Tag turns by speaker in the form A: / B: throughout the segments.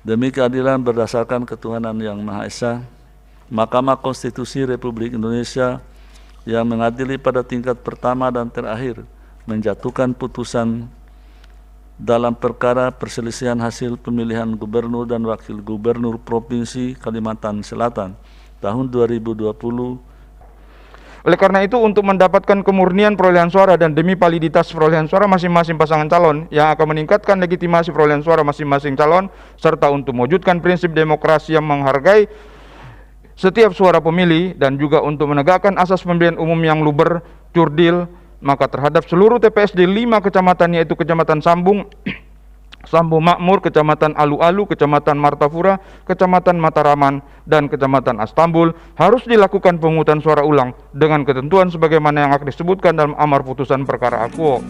A: demi keadilan berdasarkan ketuhanan yang Maha Esa. Mahkamah Konstitusi Republik Indonesia yang mengadili pada tingkat pertama dan terakhir menjatuhkan putusan dalam perkara perselisihan hasil pemilihan gubernur dan wakil gubernur Provinsi Kalimantan Selatan tahun 2020.
B: Oleh karena itu, untuk mendapatkan kemurnian perolehan suara dan demi validitas perolehan suara masing-masing pasangan calon yang akan meningkatkan legitimasi perolehan suara masing-masing calon, serta untuk mewujudkan prinsip demokrasi yang menghargai setiap suara pemilih dan juga untuk menegakkan asas pemilihan umum yang luber, jurdil, maka terhadap seluruh TPS di 5 kecamatan, yaitu Kecamatan Sambung, Sambu Makmur, Kecamatan Alu-Alu, Kecamatan Martapura, Kecamatan Mataraman, dan Kecamatan Astambul harus dilakukan pemungutan suara ulang dengan ketentuan sebagaimana yang akan disebutkan dalam amar putusan perkara akuo.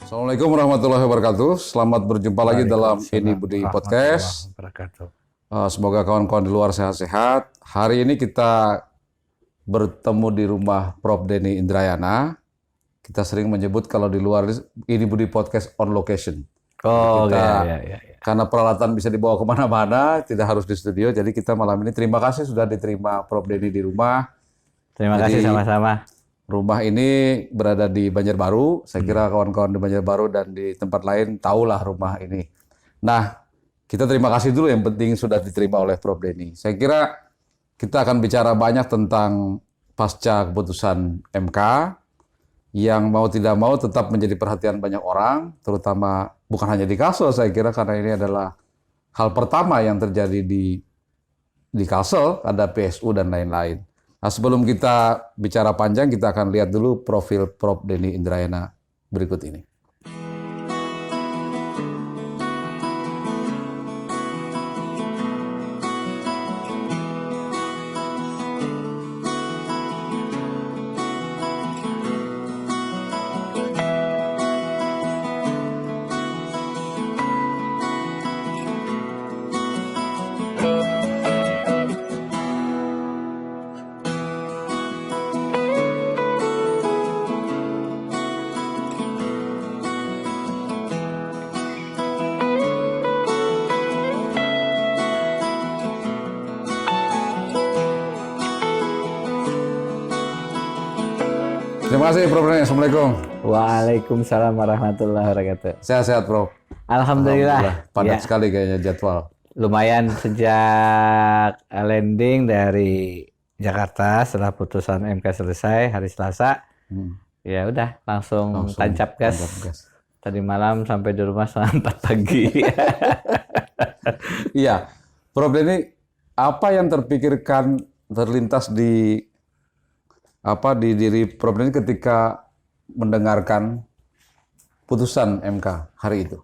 C: Assalamualaikum warahmatullahi wabarakatuh. Selamat berjumpa lagi dalam Ini Budi Podcast. Semoga kawan-kawan di luar sehat-sehat. Hari ini kita bertemu di rumah Prof. Denny Indrayana. Kita sering menyebut kalau di luar Ini Budi Podcast on location. Karena peralatan bisa dibawa kemana-mana, tidak harus di studio. Jadi kita malam ini terima kasih sudah diterima Prof. Denny di rumah.
D: Terima kasih sama-sama.
C: Rumah ini berada di Banjarbaru. Saya kira kawan-kawan di Banjarbaru dan di tempat lain tahulah rumah ini. Nah, kita terima kasih dulu, yang penting sudah diterima oleh Prof. Denny. Saya kira kita akan bicara banyak tentang pasca keputusan MK yang mau tidak mau tetap menjadi perhatian banyak orang, terutama bukan hanya di Kalsel saya kira, karena ini adalah hal pertama yang terjadi di Kalsel, ada PSU dan lain-lain. Nah, sebelum kita bicara panjang, kita akan lihat dulu profil Prof. Denny Indrayana berikut ini. Terima kasih Prof. Denny. Assalamualaikum.
D: Waalaikumsalam warahmatullahi wabarakatuh.
C: Sehat-sehat Prof.
D: Alhamdulillah.
C: Padat
D: Ya,
C: sekali kayaknya jadwal.
D: lumayan sejak landing dari Jakarta setelah putusan MK selesai hari Selasa. Ya udah langsung tancap gas. Tadi malam sampai di rumah setengah 4 pagi.
C: Iya, Prof. Denny, apa yang terlintas di diri Prof. Denny ketika mendengarkan putusan MK hari itu?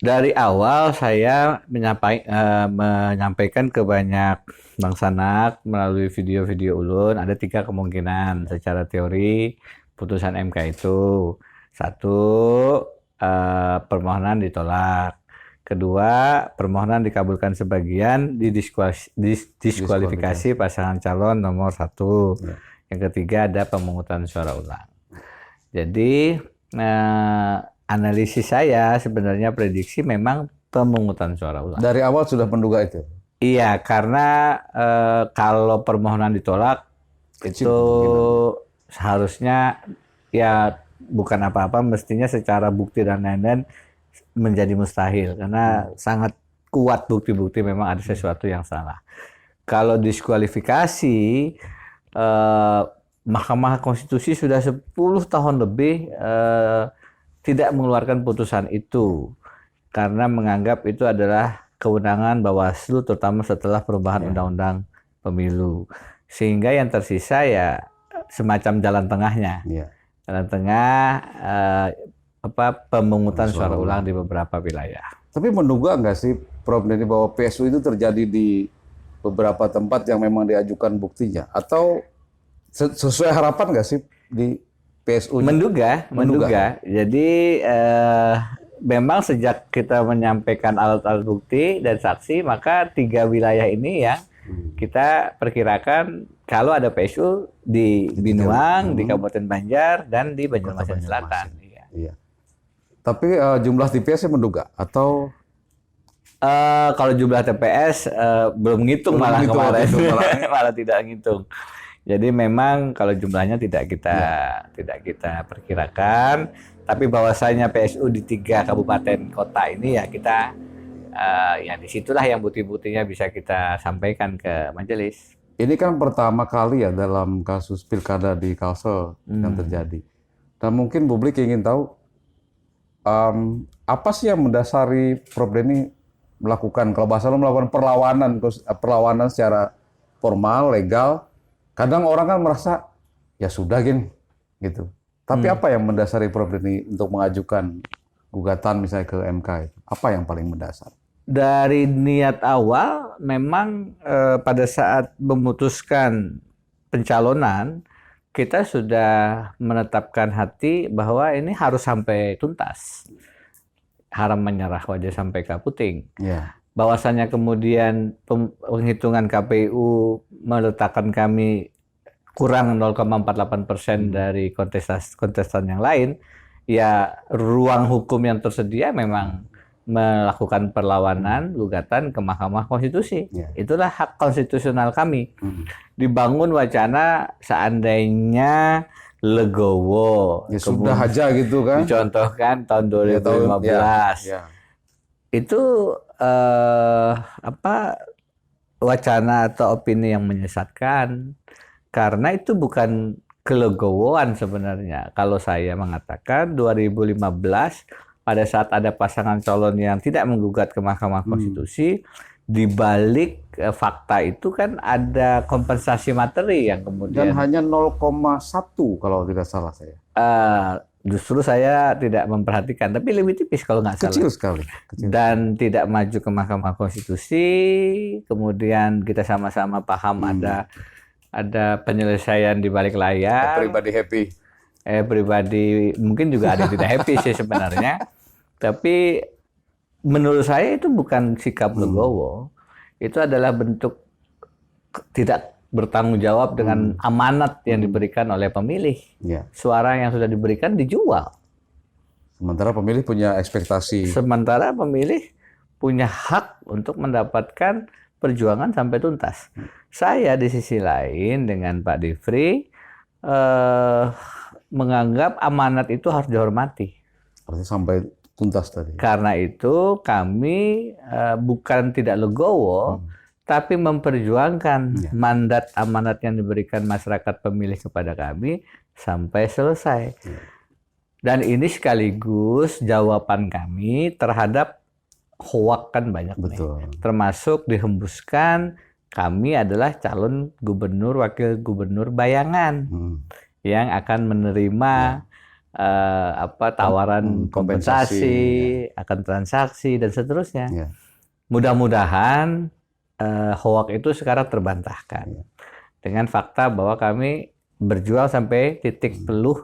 D: Dari awal saya menyampaikan ke banyak Bang Sanak melalui video-video ulun, ada 3 kemungkinan secara teori putusan MK itu. 1, permohonan ditolak. 2, permohonan dikabulkan sebagian, diskualifikasi pasangan calon nomor 1. Ya. Yang 3 ada pemungutan suara ulang. Jadi analisis saya sebenarnya prediksi memang pemungutan suara ulang.
C: Dari awal sudah menduga itu?
D: Iya, karena kalau permohonan ditolak itu seharusnya ya bukan apa-apa, mestinya secara bukti dan lain-lain menjadi mustahil karena sangat kuat bukti-bukti memang ada sesuatu yang salah. Kalau diskualifikasi, Mahkamah Konstitusi sudah 10 tahun lebih tidak mengeluarkan putusan itu karena menganggap itu adalah kewenangan Bawaslu terutama setelah perubahan Undang-Undang Pemilu. Sehingga yang tersisa ya semacam jalan tengahnya.
C: Iya.
D: Jalan tengah pemungutan suara ulang di beberapa wilayah.
C: Tapi menduga nggak sih Prof Denny bahwa PSU itu terjadi di beberapa tempat yang memang diajukan buktinya? Atau sesuai harapan nggak sih di PSU?
D: Menduga. Jadi memang sejak kita menyampaikan alat-alat bukti dan saksi, maka 3 wilayah ini yang kita perkirakan kalau ada PSU di Binuang, di Kabupaten Banjar, dan di Banjarmasin Selatan.
C: Iya. Tapi jumlah TPS menduga atau
D: kalau jumlah TPS belum ngitung malah kemarin, malah tidak ngitung. Jadi memang kalau jumlahnya tidak kita perkirakan, tapi bahwasanya PSU di 3 kabupaten kota ini ya kita ya disitulah yang bukti-buktinya bisa kita sampaikan ke majelis.
C: ini kan pertama kali ya dalam kasus pilkada di Kalsel yang terjadi. Dan mungkin publik ingin tahu apa sih yang mendasari Prof Denny melakukan, kalau bahasa lo melakukan perlawanan secara formal, legal. Kadang orang kan merasa ya sudah gitu. Tapi apa yang mendasari Prof Denny untuk mengajukan gugatan misalnya ke MK itu? Apa yang paling mendasar?
D: Dari niat awal memang pada saat memutuskan pencalonan kita sudah menetapkan hati bahwa ini harus sampai tuntas. Haram menyerah wajah sampai ke puting.
C: Yeah.
D: Bahwasannya kemudian penghitungan KPU meletakkan kami kurang 0,48% dari kontestan yang lain, ya ruang hukum yang tersedia memang melakukan perlawanan gugatan ke Mahkamah Konstitusi.
C: Yeah.
D: Itulah hak konstitusional kami. Dibangun wacana seandainya legowo,
C: Ya sudah aja gitu kan.
D: dicontohkan tahun 2015.
C: Ya.
D: Itu wacana atau opini yang menyesatkan, karena itu bukan kelegowoan sebenarnya. Kalau saya mengatakan 2015 pada saat ada pasangan calon yang tidak menggugat ke Mahkamah Konstitusi, di balik fakta itu kan ada kompensasi materi yang kemudian
C: Dan hanya 0,1 kalau tidak salah saya.
D: Justru saya tidak memperhatikan, tapi lebih tipis kalau nggak salah.
C: Kecil sekali.
D: Dan tidak maju ke Mahkamah Konstitusi, kemudian kita sama-sama paham ada penyelesaian di balik layar.
C: Pribadi happy.
D: Pribadi mungkin juga ada yang tidak happy sih sebenarnya. Tapi menurut saya itu bukan sikap legowo. Itu adalah bentuk tidak bertanggung jawab dengan amanat yang diberikan oleh pemilih.
C: Ya.
D: Suara yang sudah diberikan dijual.
C: Sementara pemilih punya ekspektasi.
D: Sementara pemilih punya hak untuk mendapatkan perjuangan sampai tuntas. Saya di sisi lain dengan Pak Divri menganggap amanat itu harus dihormati.
C: Artinya sampai tuntas tadi.
D: Karena itu kami bukan tidak legowo, tapi memperjuangkan mandat amanat yang diberikan masyarakat pemilih kepada kami sampai selesai. Dan ini sekaligus jawaban kami terhadap hoak kan banyak.
C: Betul.
D: Nih. Termasuk dihembuskan kami adalah calon gubernur, wakil gubernur bayangan yang akan menerima tawaran kompensasi, akan transaksi dan seterusnya.
C: Ya.
D: Mudah-mudahan hoak itu sekarang terbantahkan dengan fakta bahwa kami berjuang sampai titik peluh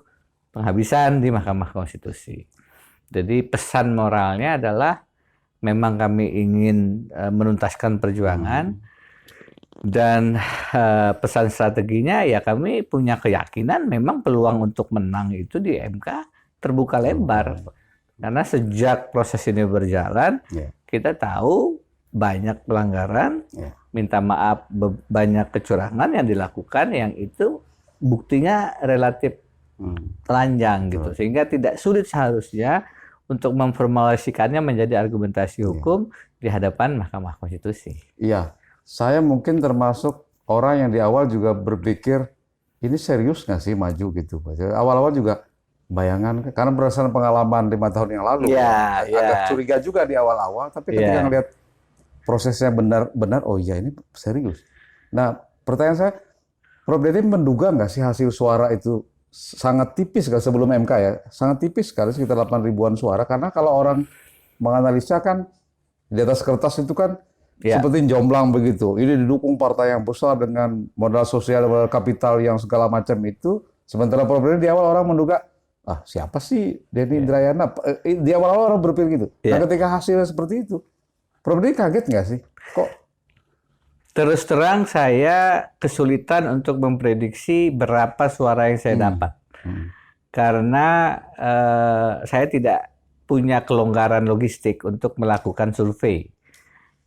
D: penghabisan di Mahkamah Konstitusi. Jadi pesan moralnya adalah memang kami ingin menuntaskan perjuangan dan pesan strateginya ya kami punya keyakinan memang peluang untuk menang itu di MK terbuka lebar. Karena sejak proses ini berjalan kita tahu banyak pelanggaran, minta maaf banyak kecurangan yang dilakukan yang itu buktinya relatif telanjang gitu. Sehingga tidak sulit seharusnya untuk memformulasikannya menjadi argumentasi hukum di hadapan Mahkamah Konstitusi.
C: Iya, saya mungkin termasuk orang yang di awal juga berpikir ini serius nggak sih maju gitu. Awal-awal juga bayangan, karena berdasarkan pengalaman 5 tahun yang lalu, agak curiga juga di awal-awal. Tapi ketika ngelihat prosesnya benar-benar, oh iya ini serius. Nah, pertanyaan saya, Prof. Denny menduga nggak sih hasil suara itu sangat tipis kan sebelum MK ya, sangat tipis sekali sekitar 8 ribuan suara, karena kalau orang menganalisa kan di atas kertas itu kan seperti jomblang begitu. Ini didukung partai yang besar dengan modal sosial, modal kapital yang segala macam itu. Sementara Prof. Denny di awal orang menduga, siapa sih Denny Indrayana? Di awal orang berpikir gitu. Nah, ketika hasilnya seperti itu, Prof. Denny kaget nggak sih? Kok?
D: Terus terang saya kesulitan untuk memprediksi berapa suara yang saya dapat. Karena saya tidak punya kelonggaran logistik untuk melakukan survei.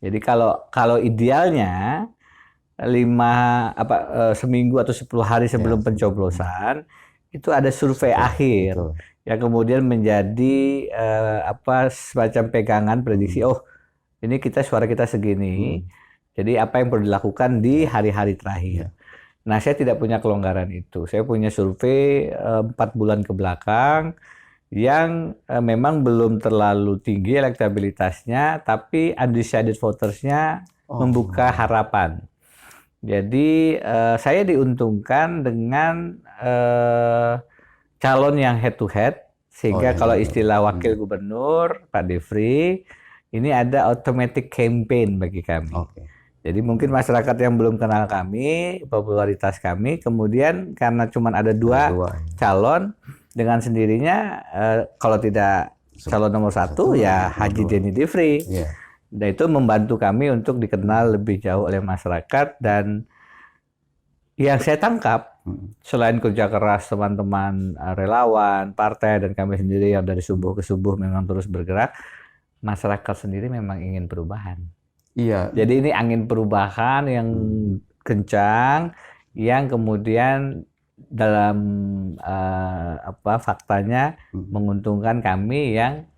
D: Jadi kalau idealnya seminggu atau 10 hari sebelum pencoblosan itu ada survei akhir yang kemudian menjadi semacam pegangan prediksi. Oh, ini suara kita segini. Jadi apa yang perlu dilakukan di hari-hari terakhir. Nah, saya tidak punya kelonggaran itu. Saya punya survei 4 bulan ke belakang yang memang belum terlalu tinggi elektabilitasnya, tapi undecided voters-nya membuka harapan. Jadi saya diuntungkan dengan calon yang head to head, sehingga kalau istilah wakil gubernur Pak Defri, ini ada automatic campaign bagi kami. Jadi mungkin masyarakat yang belum kenal kami, popularitas kami, kemudian karena cuma ada dua calon, dengan sendirinya kalau tidak calon nomor 1 ya Haji Denny Defri. Dan itu membantu kami untuk dikenal lebih jauh oleh masyarakat. Dan yang saya tangkap, selain kerja keras teman-teman relawan, partai, dan kami sendiri yang dari subuh ke subuh memang terus bergerak, masyarakat sendiri memang ingin perubahan. Jadi ini angin perubahan yang kencang, yang kemudian dalam faktanya menguntungkan kami yang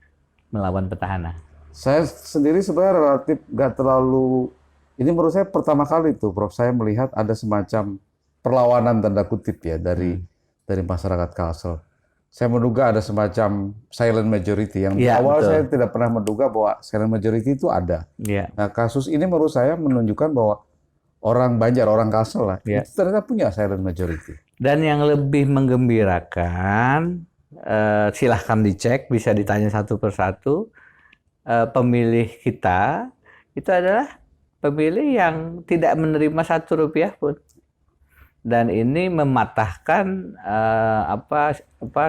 D: melawan petahana.
C: Saya sendiri sebenarnya relatif nggak terlalu, ini menurut saya pertama kali tuh Prof, saya melihat ada semacam perlawanan tanda kutip ya dari masyarakat Kalsel. Saya menduga ada semacam silent majority yang di awal saya tidak pernah menduga bahwa silent majority itu ada. Nah, kasus ini menurut saya menunjukkan bahwa orang Banjar, orang Kalsel lah, itu ternyata punya silent majority.
D: Dan yang lebih menggembirakan, silahkan dicek, bisa ditanya satu persatu, pemilih kita itu adalah pemilih yang tidak menerima Rp1 pun. Dan ini mematahkan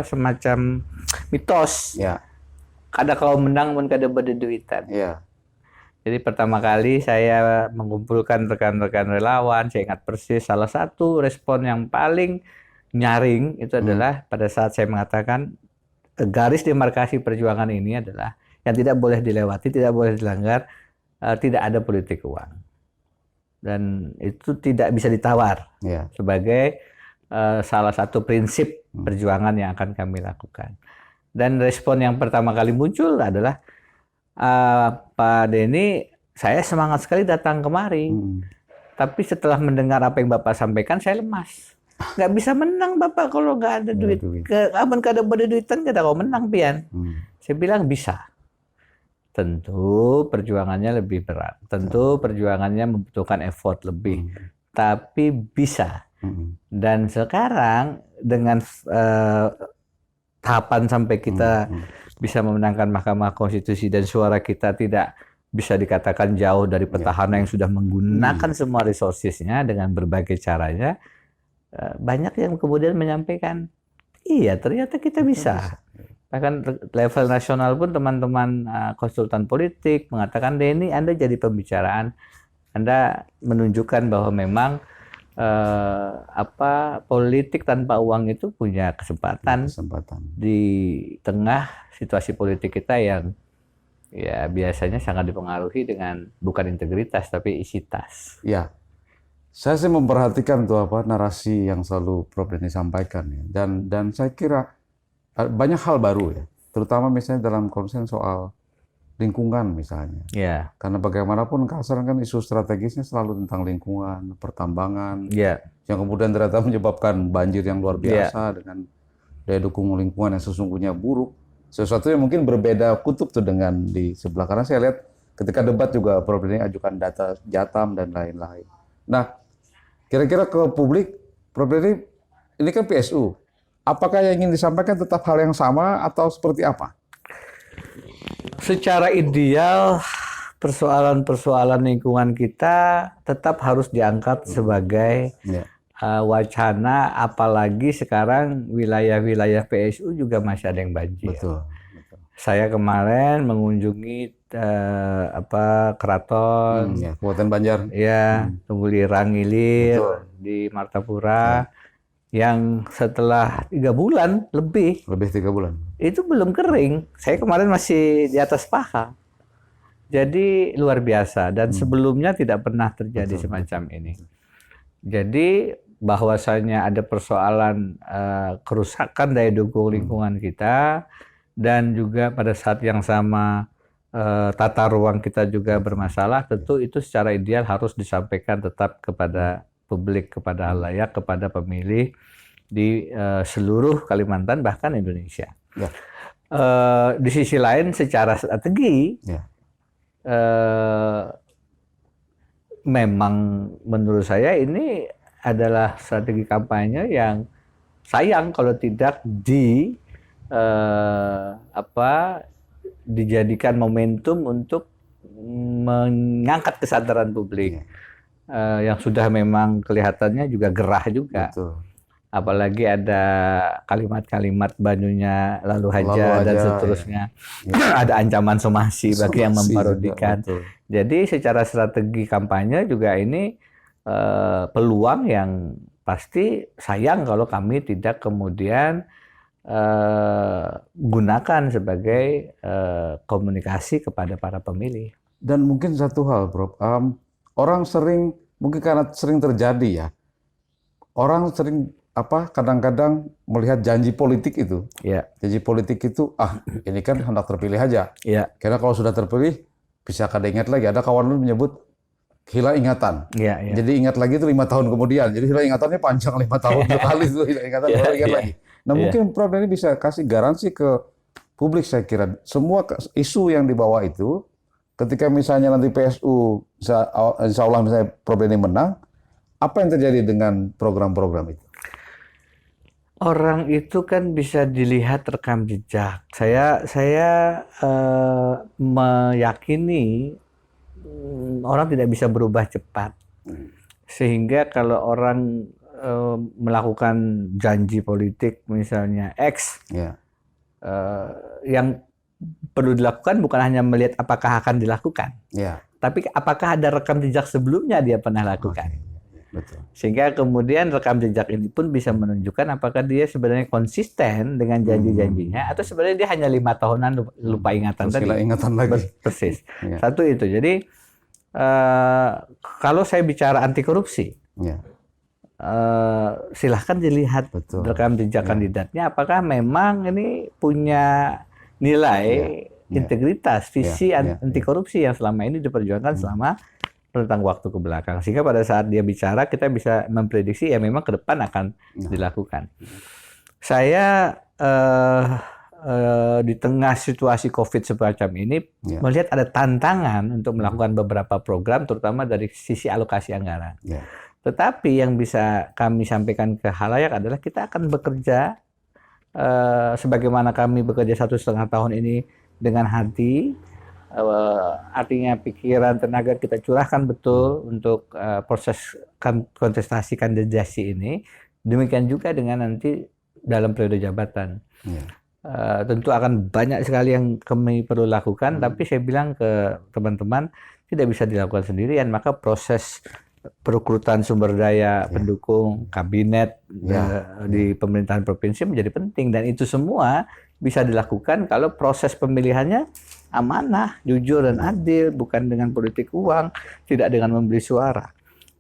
D: semacam mitos. Kada kau menang mun kada bade duitan. Jadi pertama kali saya mengumpulkan rekan-rekan relawan, saya ingat persis salah satu respon yang paling nyaring itu adalah pada saat saya mengatakan garis demarkasi perjuangan ini adalah yang tidak boleh dilewati, tidak boleh dilanggar, tidak ada politik uang. Dan itu tidak bisa ditawar sebagai salah satu prinsip perjuangan yang akan kami lakukan. Dan respon yang pertama kali muncul adalah, Pak Denny, saya semangat sekali datang kemari. Tapi setelah mendengar apa yang Bapak sampaikan, saya lemas. Nggak bisa menang Bapak kalau nggak ada duit. Kapan kada ada duitan, kada kau menang pian. Saya bilang bisa. Tentu perjuangannya lebih berat. Tentu perjuangannya membutuhkan effort lebih. Tapi bisa. Dan sekarang dengan tahapan sampai kita bisa memenangkan Mahkamah Konstitusi dan suara kita tidak bisa dikatakan jauh dari petahana yang sudah menggunakan semua resourcesnya dengan berbagai caranya, banyak yang kemudian menyampaikan, iya ternyata kita bisa. Bahkan level nasional pun teman-teman konsultan politik mengatakan, Denny, Anda jadi pembicaraan, Anda menunjukkan bahwa memang politik tanpa uang itu punya kesempatan di tengah situasi politik kita yang ya biasanya sangat dipengaruhi dengan bukan integritas tapi isi tas.
C: Saya sih memperhatikan tuh narasi yang selalu Prof Denny sampaikan ya. Dan saya kira banyak hal baru ya, terutama misalnya dalam konsen soal lingkungan misalnya. Karena bagaimanapun Kalsel kan isu strategisnya selalu tentang lingkungan, pertambangan, yang kemudian ternyata menyebabkan banjir yang luar biasa dengan daya dukung lingkungan yang sesungguhnya buruk. Sesuatu yang mungkin berbeda kutub tuh dengan di sebelah. Karena saya lihat Ketika debat juga Prof Denny ajukan data Jatam dan lain-lain. Nah, kira-kira ke publik, Prof Denny, ini kan PSU. Apakah yang ingin disampaikan tetap hal yang sama atau seperti apa?
D: Secara ideal, persoalan-persoalan lingkungan kita tetap harus diangkat sebagai wacana, apalagi sekarang wilayah-wilayah PSU juga masih ada yang banjir.
C: Betul.
D: Saya kemarin mengunjungi keraton,
C: Kabupaten Banjar.
D: ya, Tungguliran Ngilir di Martapura, yang setelah 3 bulan lebih
C: 3 bulan.
D: itu belum kering. Saya kemarin masih di atas paha. Jadi luar biasa dan sebelumnya tidak pernah terjadi semacam ini. Jadi bahwasanya ada persoalan kerusakan daya dukung lingkungan kita, dan juga pada saat yang sama tata ruang kita juga bermasalah, tentu itu secara ideal harus disampaikan tetap kepada publik, kepada halayak, kepada pemilih di seluruh Kalimantan bahkan Indonesia.
C: Ya.
D: Di sisi lain secara strategi, memang menurut saya ini adalah strategi kampanye yang sayang kalau tidak dijadikan momentum untuk mengangkat kesadaran publik. Yang sudah memang kelihatannya juga gerah juga.
C: Betul.
D: Apalagi ada kalimat-kalimat Banyunya lalu haja dan seterusnya. Ada ancaman somasi bagi yang memparodikan. Jadi secara strategi kampanye juga ini peluang yang pasti sayang kalau kami tidak kemudian gunakan sebagai komunikasi kepada para pemilih.
C: Dan mungkin satu hal, Prof. Orang sering, mungkin karena sering terjadi ya, orang sering kadang-kadang melihat janji politik itu. Janji politik itu, ini kan hendak terpilih aja. Karena kalau sudah terpilih, bisa kada ingat lagi. Ada kawan lu menyebut hilang ingatan. Jadi ingat lagi itu 5 tahun kemudian. Jadi hilang ingatannya panjang 5 tahun sekali itu hilang ingatan, baru ingat lagi. Nah mungkin Prof Denny bisa kasih garansi ke publik, saya kira semua isu yang dibawa itu, ketika misalnya nanti PSU, insya Allah misalnya Prof Denny menang, apa yang terjadi dengan program-program itu?
D: Orang itu kan bisa dilihat rekam jejak. Saya meyakini orang tidak bisa berubah cepat. Sehingga kalau orang melakukan janji politik misalnya X, yang perlu dilakukan bukan hanya melihat apakah akan dilakukan, tapi apakah ada rekam jejak sebelumnya dia pernah lakukan.
C: Betul.
D: Sehingga kemudian rekam jejak ini pun bisa menunjukkan apakah dia sebenarnya konsisten dengan janji-janjinya atau sebenarnya dia hanya 5 tahunan lupa ingatan tadi.
C: Ingatan lagi.
D: Persis. Satu itu. Jadi kalau saya bicara anti korupsi, silahkan dilihat rekam jejak kandidatnya apakah memang ini punya nilai integritas, visi anti korupsi yang selama ini diperjuangkan selama tentang waktu ke belakang, sehingga pada saat dia bicara kita bisa memprediksi ya memang ke depan akan dilakukan. Saya di tengah situasi COVID semacam ini melihat ada tantangan untuk melakukan beberapa program, terutama dari sisi alokasi anggaran. Tetapi yang bisa kami sampaikan ke halayak adalah kita akan bekerja sebagaimana kami bekerja 1,5 tahun ini dengan hati. Artinya pikiran, tenaga kita curahkan betul untuk proses kontestasi kandidasi ini. Demikian juga dengan nanti dalam periode jabatan. Tentu akan banyak sekali yang kami perlu lakukan, tapi saya bilang ke teman-teman tidak bisa dilakukan sendirian. Maka proses perekrutan sumber daya pendukung kabinet di pemerintahan provinsi menjadi penting, dan itu semua bisa dilakukan kalau proses pemilihannya amanah, jujur dan adil, bukan dengan politik uang, tidak dengan membeli suara.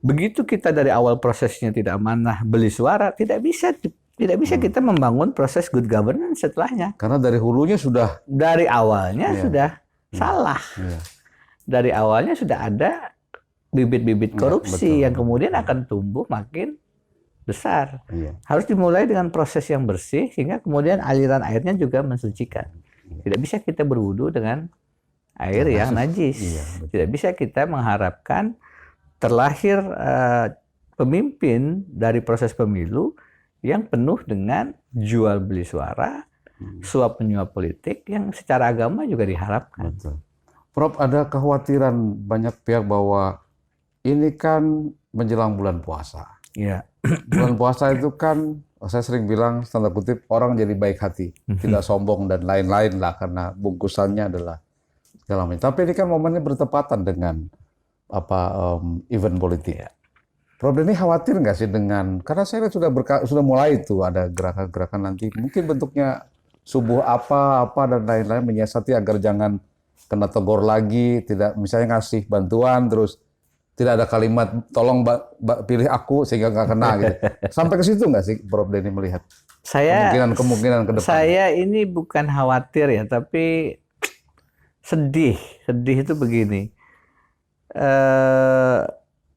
D: Begitu kita dari awal prosesnya tidak amanah, beli suara, tidak bisa kita membangun proses good governance setelahnya.
C: Karena dari hulunya sudah
D: dari awalnya sudah salah. Dari awalnya sudah ada bibit-bibit korupsi yang kemudian akan tumbuh makin besar. Harus dimulai dengan proses yang bersih sehingga kemudian aliran airnya juga mensucikan. Tidak bisa kita berwudu dengan air yang najis. Tidak bisa kita mengharapkan terlahir pemimpin dari proses pemilu yang penuh dengan jual beli suara, suap menyuap politik yang secara agama juga diharapkan.
C: Betul. Prof, ada kekhawatiran banyak pihak bahwa ini kan menjelang bulan puasa.
D: Iya.
C: Bulan puasa itu kan, saya sering bilang, tanda kutip, orang jadi baik hati, tidak sombong dan lain-lain lah, karena bungkusannya adalah segala macam. Tapi ini kan momennya bertepatan dengan event politik. Prof Denny khawatir nggak sih dengan, karena saya lihat sudah mulai itu ada gerakan-gerakan nanti, mungkin bentuknya subuh apa dan lain-lain menyiasati agar jangan kena tegur lagi, tidak misalnya ngasih bantuan terus tidak ada kalimat tolong pilih aku sehingga nggak kena gitu. Sampai ke situ nggak sih Prof Denny melihat? Kemungkinan ke depan. Saya
D: ini bukan khawatir ya, tapi sedih. Sedih itu begini.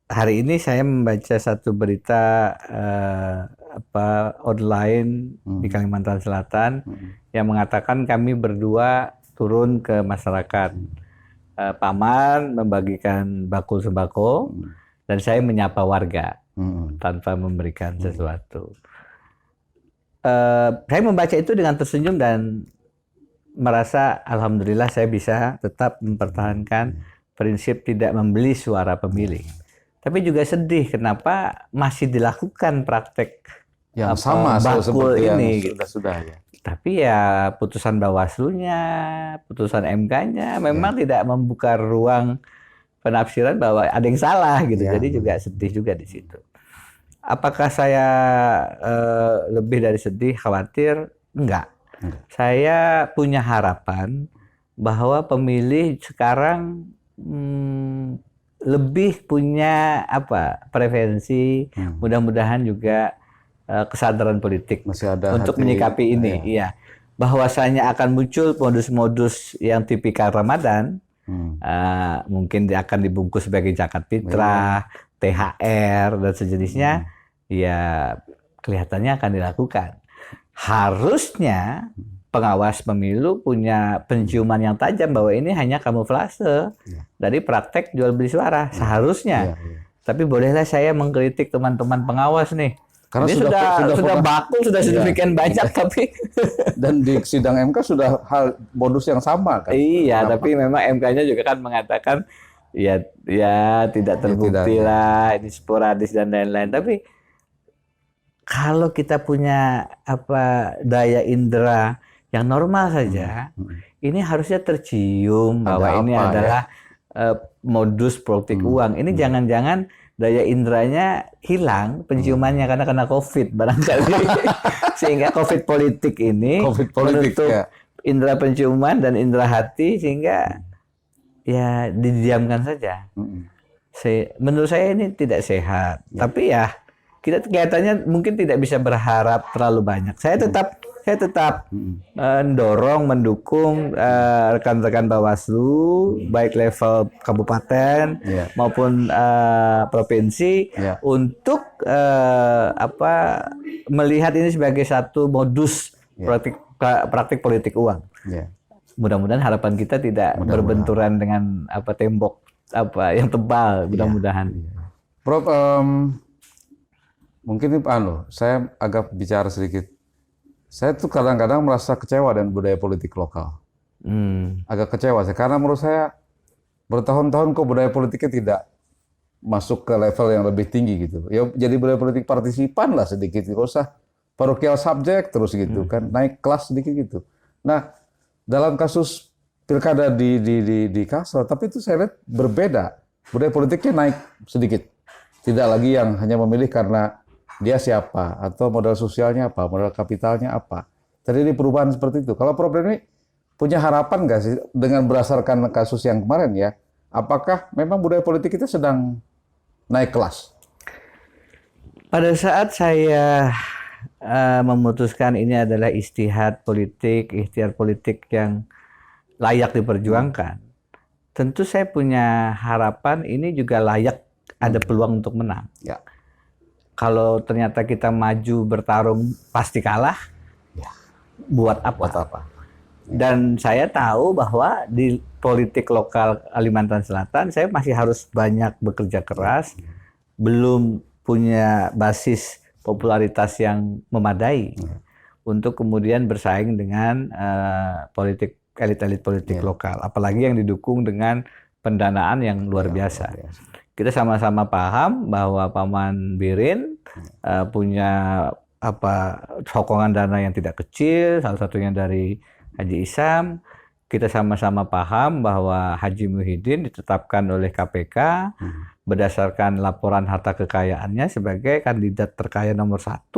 D: Hari ini saya membaca satu berita online di Kalimantan Selatan yang mengatakan kami berdua turun ke masyarakat. Paman membagikan bakul sembako dan saya menyapa warga tanpa memberikan sesuatu. Saya membaca itu dengan tersenyum dan merasa alhamdulillah saya bisa tetap mempertahankan prinsip tidak membeli suara pemilih. Tapi juga sedih kenapa masih dilakukan praktek
C: yang sama
D: bakul ini
C: yang sudah ya.
D: Tapi ya putusan Bawaslu-nya, putusan MK-nya memang tidak membuka ruang penafsiran bahwa ada yang salah gitu. Ya, jadi juga sedih juga di situ. Apakah saya lebih dari sedih, khawatir? Enggak. Saya punya harapan bahwa pemilih sekarang lebih punya preferensi, mudah-mudahan juga kesadaran politik
C: masih ada
D: untuk menyikapi ini. Iya, bahwasanya akan muncul modus-modus yang tipikal Ramadan, mungkin akan dibungkus sebagai zakat fitrah, THR dan sejenisnya, ya kelihatannya akan dilakukan. Harusnya pengawas pemilu punya penciuman yang tajam bahwa ini hanya kamuflase dari praktek jual beli suara. Seharusnya. Tapi bolehlah saya mengkritik teman-teman pengawas nih. Karena ini sudah bakul, sudah sedemikian banyak, tapi
C: dan di sidang MK sudah hal modus yang sama kan.
D: Iya, tapi memang MK-nya juga kan mengatakan ya tidak terbukti lah, ini sporadis dan lain-lain. Tapi kalau kita punya daya indera yang normal saja, ini harusnya tercium bahwa ini adalah modus politik uang. Ini jangan-jangan daya inderanya hilang, penciumannya karena kena COVID barangkali. Sehingga COVID politik ini menutup indera penciuman dan indera hati sehingga ya didiamkan saja. Menurut saya ini tidak sehat. Tapi ya kita kelihatannya mungkin tidak bisa berharap terlalu banyak. Saya tetap mendukung rekan-rekan Bawaslu baik level kabupaten maupun provinsi untuk melihat ini sebagai satu modus praktik politik uang. Mudah-mudahan harapan kita tidak berbenturan dengan tembok yang tebal, mudah-mudahan.
C: Prof, mungkin saya agak bicara sedikit. Saya tuh kadang-kadang merasa kecewa dengan budaya politik lokal. Agak kecewa saya, karena menurut saya bertahun-tahun kok budaya politiknya tidak masuk ke level yang lebih tinggi gitu. Ya jadi budaya politik partisipan lah sedikit, nggak usah parokial subjek terus gitu kan, naik kelas sedikit gitu. Nah, dalam kasus pilkada di Kalsel, tapi itu saya lihat berbeda. Budaya politiknya naik sedikit. Tidak lagi yang hanya memilih karena dia siapa, atau modal sosialnya apa, modal kapitalnya apa. Terjadi perubahan seperti itu. Kalau Prof Denny punya harapan nggak sih dengan berdasarkan kasus yang kemarin ya, apakah memang budaya politik kita sedang naik kelas?
D: Pada saat saya memutuskan ini adalah ikhtiar politik yang layak diperjuangkan, tentu saya punya harapan ini juga layak ada peluang untuk menang. Ya. Kalau ternyata kita maju bertarung pasti kalah, buat apa? Dan saya tahu bahwa di politik lokal Kalimantan Selatan, saya masih harus banyak bekerja keras, belum punya basis popularitas yang memadai untuk kemudian bersaing dengan politik elit-elit politik lokal, apalagi yang didukung dengan pendanaan yang luar biasa. Kita sama-sama paham bahwa Paman Birin punya sokongan dana yang tidak kecil, salah satunya dari Haji Isam. Kita sama-sama paham bahwa Haji Muhyiddin ditetapkan oleh KPK berdasarkan laporan harta kekayaannya sebagai kandidat terkaya nomor 1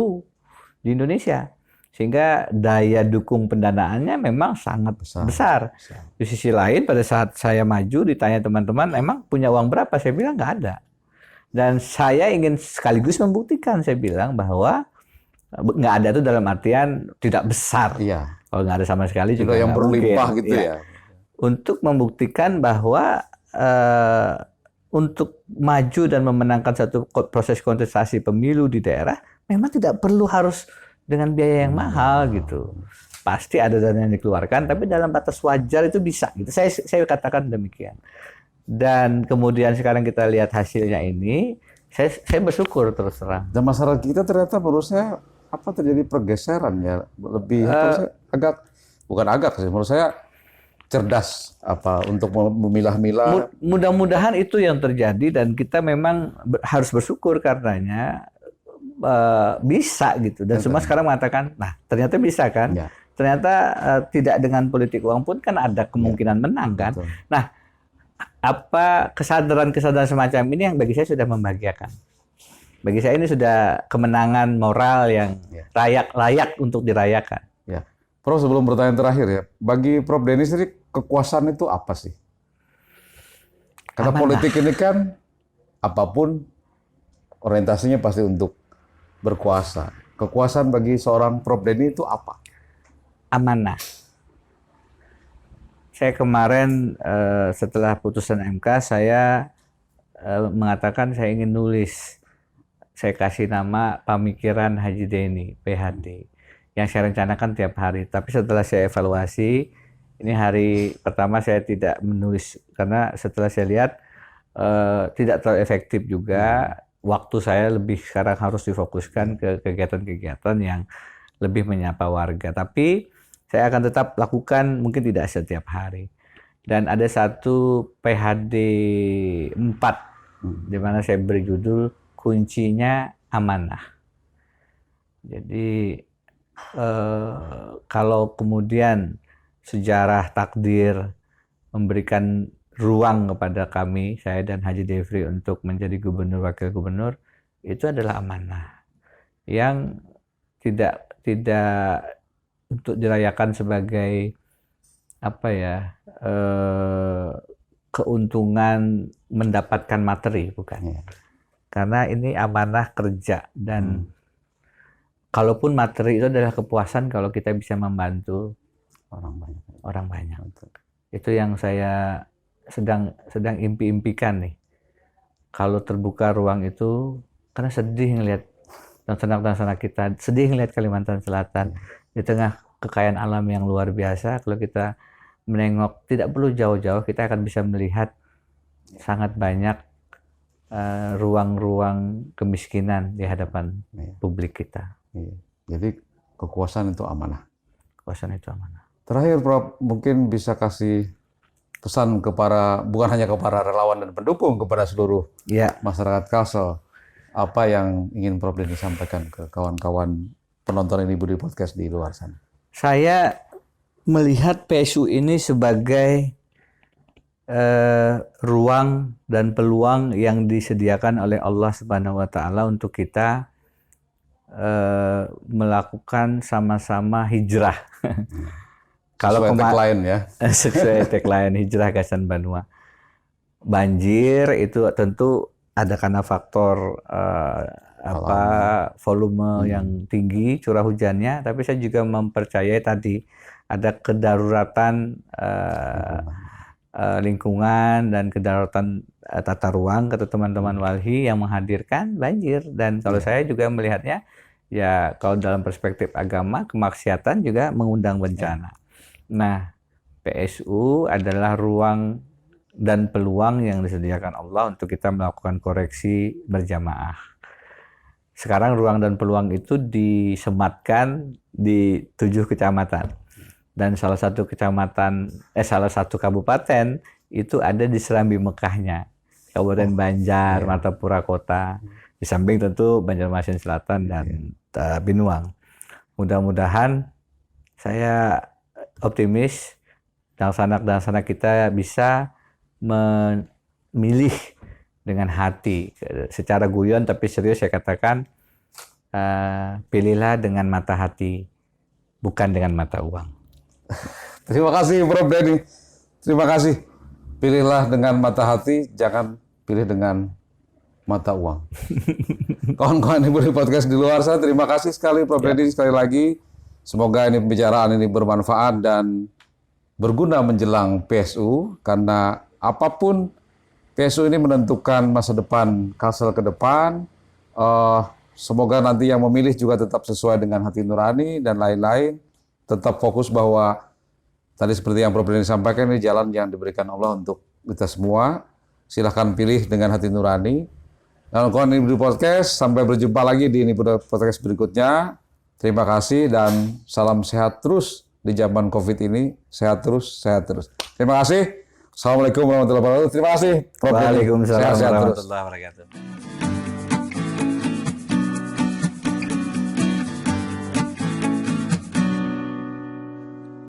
D: di Indonesia. Sehingga daya dukung pendanaannya memang sangat besar. Di sisi lain, pada saat saya maju ditanya teman-teman, emang punya uang berapa? Saya bilang nggak ada. Dan saya ingin sekaligus membuktikan, saya bilang bahwa nggak ada itu dalam artian tidak besar.
C: Iya.
D: Kalau nggak ada sama sekali juga
C: yang
D: nggak
C: berlimpah
D: mungkin.
C: gitu ya.
D: Untuk membuktikan bahwa untuk maju dan memenangkan satu proses kontestasi pemilu di daerah memang tidak perlu harus dengan biaya yang mahal gitu. Pasti ada dana yang dikeluarkan, tapi dalam batas wajar itu bisa. Gitu. Saya katakan demikian. Dan kemudian sekarang kita lihat hasilnya ini, saya bersyukur terus terang.
C: Dan masyarakat kita ternyata menurut saya terjadi pergeseran ya, lebih bukan agak sih, menurut saya cerdas untuk memilah-milah.
D: Mudah-mudahan itu yang terjadi dan kita memang harus bersyukur karenanya bisa gitu. Dan semua sekarang mengatakan, nah ternyata bisa kan? Ya. Ternyata tidak dengan politik uang pun kan ada kemungkinan menang kan? Betul. Nah, kesadaran semacam ini yang bagi saya sudah membahagiakan. Bagi saya ini sudah kemenangan moral yang layak untuk dirayakan.
C: Ya. Prof, sebelum pertanyaan terakhir ya, bagi Prof Denny sendiri kekuasaan itu apa sih? Karena politik ini kan apapun orientasinya pasti untuk berkuasa. Kekuasaan bagi seorang Prof Denny itu apa?
D: Amanah. Saya kemarin setelah putusan MK saya mengatakan saya ingin nulis. Saya kasih nama Pamikiran Haji Denny, PHD, yang saya rencanakan tiap hari. Tapi setelah saya evaluasi, ini hari pertama saya tidak menulis karena setelah saya lihat tidak terlalu efektif juga. Waktu saya lebih sekarang harus difokuskan ke kegiatan-kegiatan yang lebih menyapa warga. Tapi saya akan tetap lakukan, mungkin tidak setiap hari. Dan ada satu PHD 4, di mana saya beri judul kuncinya amanah. Jadi kalau kemudian sejarah takdir memberikan ruang kepada kami, saya dan Haji Devri untuk menjadi gubernur wakil gubernur, itu adalah amanah yang tidak untuk dirayakan sebagai keuntungan mendapatkan materi, bukan. Karena ini amanah kerja dan kalaupun materi itu adalah kepuasan kalau kita bisa membantu orang banyak. Itu yang saya sedang impi-impikan nih. Kalau terbuka ruang itu, karena sedih ngelihat tanah kita, sedih ngelihat Kalimantan Selatan di tengah kekayaan alam yang luar biasa. Kalau kita menengok, tidak perlu jauh-jauh, kita akan bisa melihat sangat banyak ruang-ruang kemiskinan di hadapan publik kita.
C: Jadi kekuasaan itu amanah.
D: Kekuasaan itu amanah.
C: Terakhir, Prof, mungkin bisa kasih pesan bukan hanya kepada relawan dan pendukung, kepada seluruh masyarakat Kalsel. Apa yang ingin Prof Denny sampaikan ke kawan-kawan penonton ini di podcast di luar sana?
D: Saya melihat PSU ini sebagai ruang dan peluang yang disediakan oleh Allah Subhanahu wa Ta'ala untuk kita melakukan sama-sama hijrah. Kalau
C: tagline ya.
D: Sesuai tagline hijrah Gasan Banua. Banjir itu tentu ada karena faktor volume yang tinggi curah hujannya, tapi saya juga mempercayai tadi ada kedaruratan lingkungan dan kedaruratan tata ruang kata teman-teman walhi yang menghadirkan banjir. Dan kalau saya juga melihatnya ya kalau dalam perspektif agama kemaksiatan juga mengundang bencana. Nah, PSU adalah ruang dan peluang yang disediakan Allah untuk kita melakukan koreksi berjamaah. Sekarang ruang dan peluang itu disematkan di 7 kecamatan. Dan salah satu kabupaten itu ada di Serambi Mekahnya, Kabupaten Banjar, Martapura Kota, di samping tentu Banjarmasin Selatan dan Binuang. Mudah-mudahan saya optimis sanak kita bisa memilih dengan hati, secara guyon tapi serius saya katakan, pilihlah dengan mata hati, bukan dengan mata uang.
C: Terima kasih Prof. Denny. Terima kasih. Pilihlah dengan mata hati, jangan pilih dengan mata uang. Kawan-kawan Ibu di podcast di luar sana, terima kasih sekali Prof. Denny sekali lagi. Semoga ini pembicaraan ini bermanfaat dan berguna menjelang PSU, karena apapun PSU ini menentukan masa depan Kalsel ke depan. Semoga nanti yang memilih juga tetap sesuai dengan hati nurani dan lain-lain. Tetap fokus bahwa tadi seperti yang Prof. Denny sampaikan, ini jalan yang diberikan Allah untuk kita semua. Silahkan pilih dengan hati nurani. Dan kawan Ibu Podcast, sampai berjumpa lagi di Ibu Podcast berikutnya. Terima kasih dan salam sehat terus di zaman COVID ini. Sehat terus, sehat terus. Terima kasih. Assalamualaikum warahmatullahi wabarakatuh. Terima kasih.
D: Waalaikumsalam
C: Sehat-sehat terus.
D: warahmatullahi wabarakatuh.